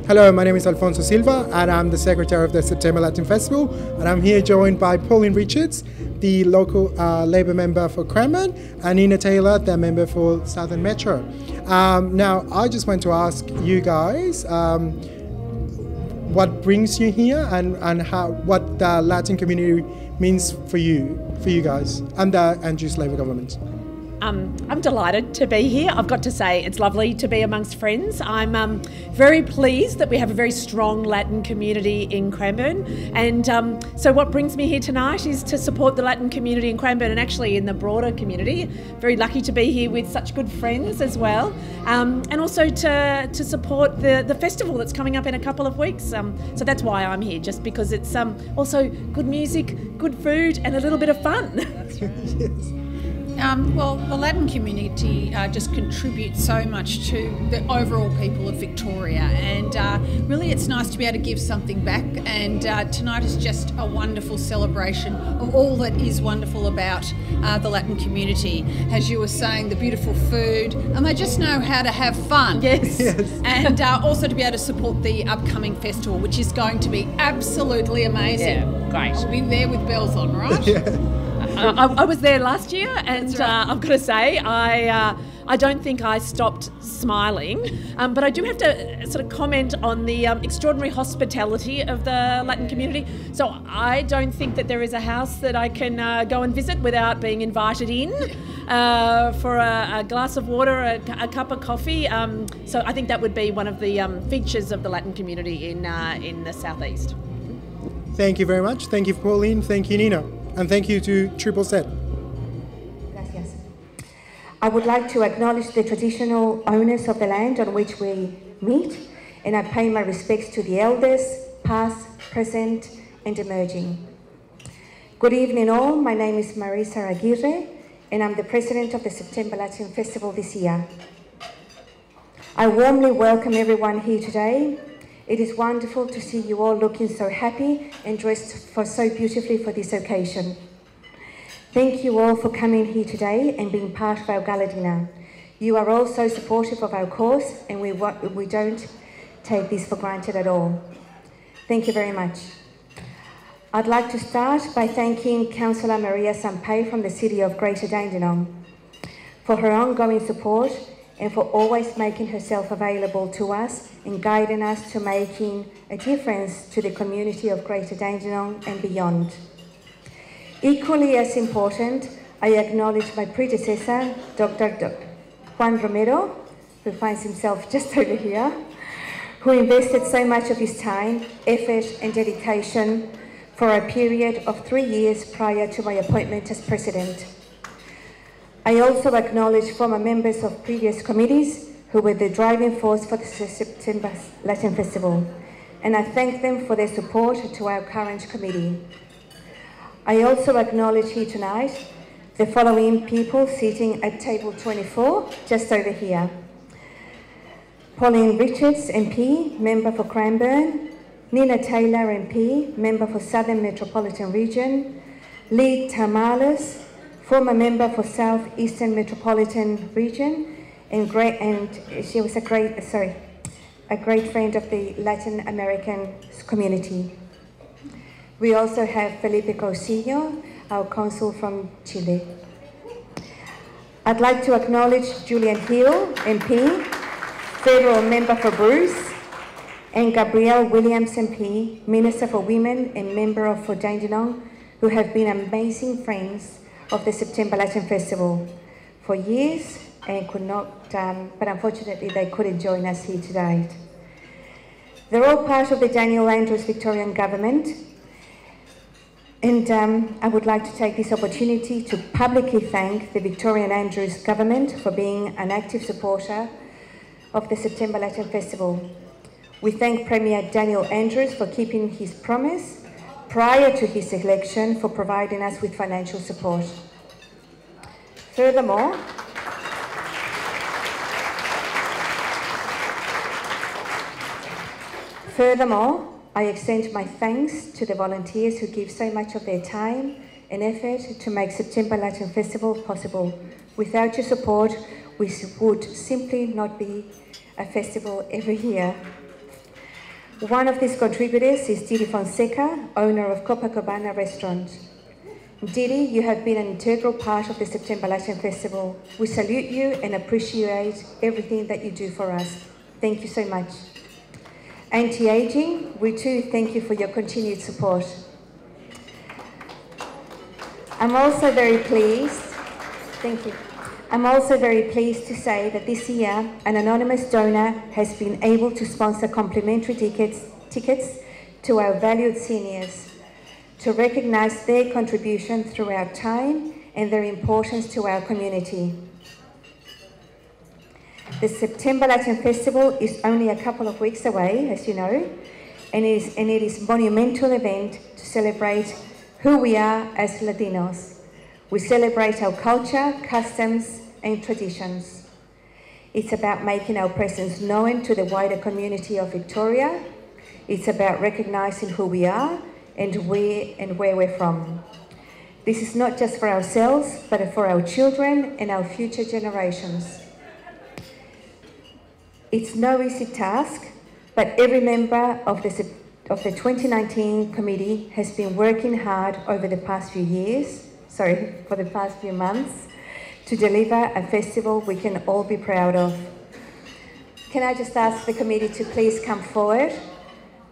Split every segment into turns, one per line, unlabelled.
Hello, my name is Alfonso Silva and I'm the Secretary of the September Latin Festival, and I'm here joined by Pauline Richards, the local Labour member for Cranbourne, and Nina Taylor, the member for Southern Metro. Now, I just want to ask you guys what brings you here and what the Latin community means for you guys and the Andrews Labour government.
I'm delighted to be here. I've got to say it's lovely to be amongst friends. I'm very pleased that we have a very strong Latin community in Cranbourne, and so what brings me here tonight is to support the Latin community in Cranbourne and actually in the broader community. Very lucky to be here with such good friends as well, and also to support the festival that's coming up in a couple of weeks. So that's why I'm here, just because it's also good music, good food and a little bit of fun.
Yes.
Well, the Latin community just contributes so much to the overall people of Victoria, and really it's nice to be able to give something back, and tonight is just a wonderful celebration of all that is wonderful about the Latin community. As you were saying, the beautiful food, and they just know how to have fun.
Yes.
And also to be able to support the upcoming festival, which is going to be absolutely amazing.
Yeah, great.
I'll be there with bells on, right?
Yeah.
I was there last year, and
That's right.
I've got to say, I don't think I stopped smiling, but I do have to sort of comment on the extraordinary hospitality of the Latin community. So I don't think that there is a house that I can go and visit without being invited in for a glass of water, a cup of coffee. So I think that would be one of the features of the Latin community in the southeast.
Thank you very much. Thank you, Pauline. Thank you, Nina. And thank you to Triple Set.
Gracias. I would like to acknowledge the traditional owners of the land on which we meet, and I pay my respects to the elders, past, present, and emerging. Good evening all, my name is Marisa Aguirre, and I'm the President of the September Latin Festival this year. I warmly welcome everyone here today. It is wonderful to see you all looking so happy and dressed so beautifully for this occasion. Thank you all for coming here today and being part of our gala dinner. You are all so supportive of our cause, and we don't take this for granted at all. Thank you very much. I'd like to start by thanking Councillor Maria Sampaio from the City of Greater Dandenong for her ongoing support and for always making herself available to us and guiding us to making a difference to the community of Greater Dandenong and beyond. Equally as important, I acknowledge my predecessor, Dr. Juan Romero, who finds himself just over here, who invested so much of his time, effort and dedication for a period of 3 years prior to my appointment as President. I also acknowledge former members of previous committees who were the driving force for the September Latin Festival, and I thank them for their support to our current committee. I also acknowledge here tonight the following people sitting at table 24, just over here. Pauline Richards, MP, member for Cranbourne. Nina Taylor, MP, member for Southern Metropolitan Region. Lee Tamales, former member for South Eastern Metropolitan Region, and she was a great friend of the Latin American community. We also have Felipe Cousinho, our consul from Chile. I'd like to acknowledge Julian Hill, MP, federal member for Bruce, and Gabrielle Williams, MP, Minister for Women and member for Dandenong, who have been amazing friends of the September Latin Festival for years and could not, but unfortunately they couldn't join us here today. They're all part of the Daniel Andrews Victorian Government, and I would like to take this opportunity to publicly thank the Victorian Andrews Government for being an active supporter of the September Latin Festival. We thank Premier Daniel Andrews for keeping his promise prior to his election, for providing us with financial support. Furthermore, I extend my thanks to the volunteers who give so much of their time and effort to make September Latin Festival possible. Without your support, we would simply not be a festival every year. One of these contributors is Didi Fonseca, owner of Copacabana Restaurant. Didi, you have been an integral part of the September Latin Festival. We salute you and appreciate everything that you do for us. Thank you so much. Anti-aging, we too thank you for your continued support. I'm also very pleased to say that this year an anonymous donor has been able to sponsor complimentary tickets to our valued seniors to recognise their contribution throughout time and their importance to our community. The September Latin Festival is only a couple of weeks away, as you know, and it is a monumental event to celebrate who we are as Latinos. We celebrate our culture, customs, and traditions. It's about making our presence known to the wider community of Victoria. It's about recognising who we are and where we're from. This is not just for ourselves, but for our children and our future generations. It's no easy task, but every member of the 2019 committee has been working hard over the past few months to deliver a festival we can all be proud of. Can I just ask the committee to please come forward?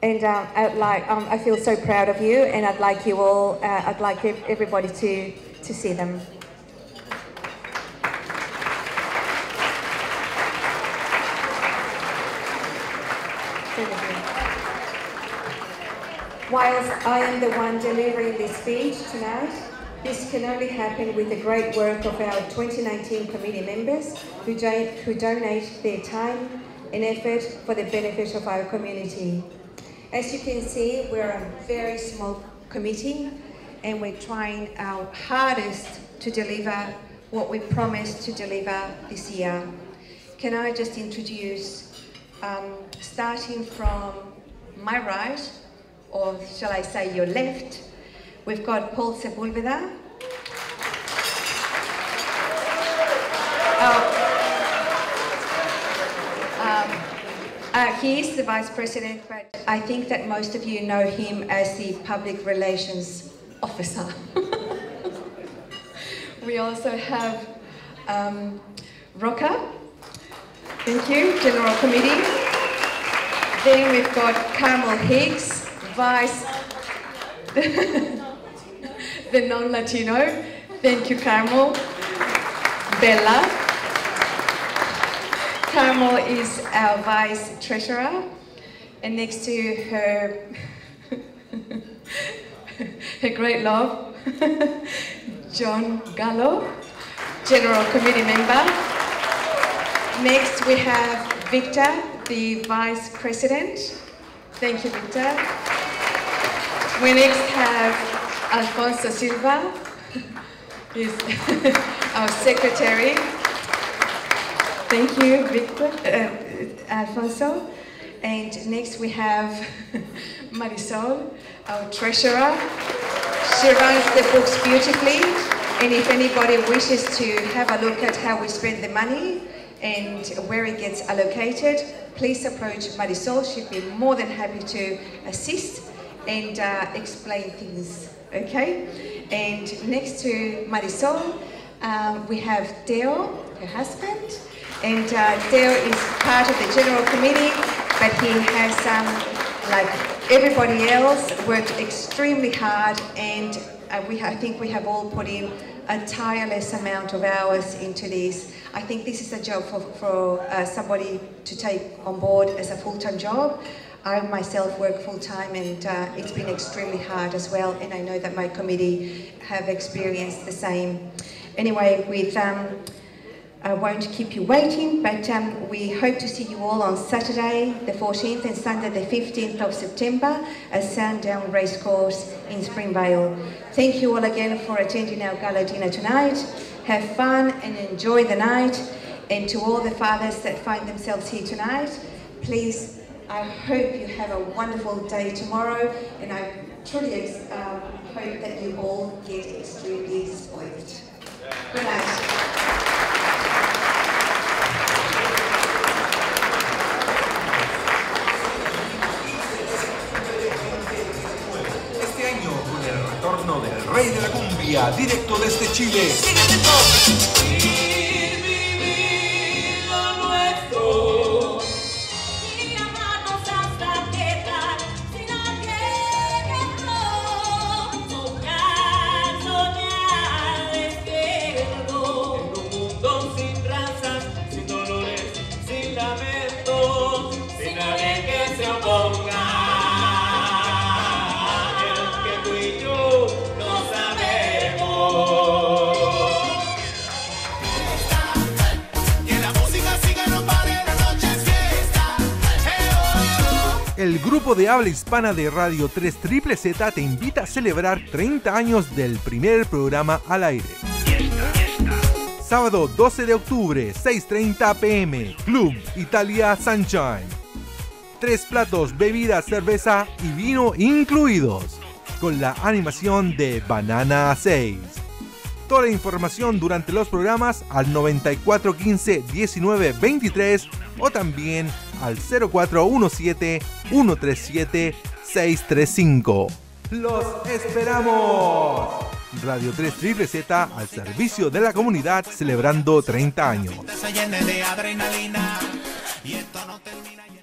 And I feel so proud of you, and I'd like you all, I'd like everybody to see them. Whilst I am the one delivering this speech tonight, this can only happen with the great work of our 2019 committee members who donate their time and effort for the benefit of our community. As you can see, we're a very small committee and we're trying our hardest to deliver what we promised to deliver this year. Can I just introduce, starting from my right, or shall I say your left, we've got Paul Sepulveda. He is the Vice President, but I think that most of you know him as the Public Relations Officer. We also have Roca, thank you, General Committee. Then we've got Carmel Higgs, Vice, the non-Latino, thank you Carmel. Bella. Carmel is our Vice Treasurer, and next to her, her great love, John Gala, General Committee Member. Next we have Victor, the Vice President. Thank you, Victor. We next have Alfonso Silva, he's our Secretary. Thank you, Victor, Alfonso. And next we have Marisol, our Treasurer. She runs the books beautifully, and if anybody wishes to have a look at how we spend the money and where it gets allocated, please approach Marisol. She'd be more than happy to assist and explain things, okay? And next to Marisol, we have Theo, her husband, and Theo is part of the General Committee, but he has, like everybody else, worked extremely hard, and I think we have all put in a tireless amount of hours into this. I think this is a job for somebody to take on board as a full-time job. I myself work full-time, and it's been extremely hard as well, and I know that my committee have experienced the same. Anyway, I won't keep you waiting, but we hope to see you all on Saturday the 14th and Sunday the 15th of September at Sandown Racecourse in Springvale. Thank you all again for attending our gala dinner tonight. Have fun and enjoy the night. And to all the fathers that find themselves here tonight, please, I hope you have a wonderful day tomorrow, and I truly hope that you all get extremely spoiled. Good night.
el rey de la cumbia, directo desde Chile.
El grupo de habla hispana de Radio 3 Triple Z te invita a celebrar 30 años del primer programa al aire. Sábado 12 de octubre, 6:30 p.m. Club Italia Sunshine. 3 platos, bebidas, cerveza y vino incluidos. Con la animación de Banana 6. Toda la información durante los programas al 9415 1923 o también al 0417 137 635. ¡Los esperamos! Radio 3 Triple Z al servicio de la comunidad celebrando 30 años.
Se llene de adrenalina y esto no termina ya.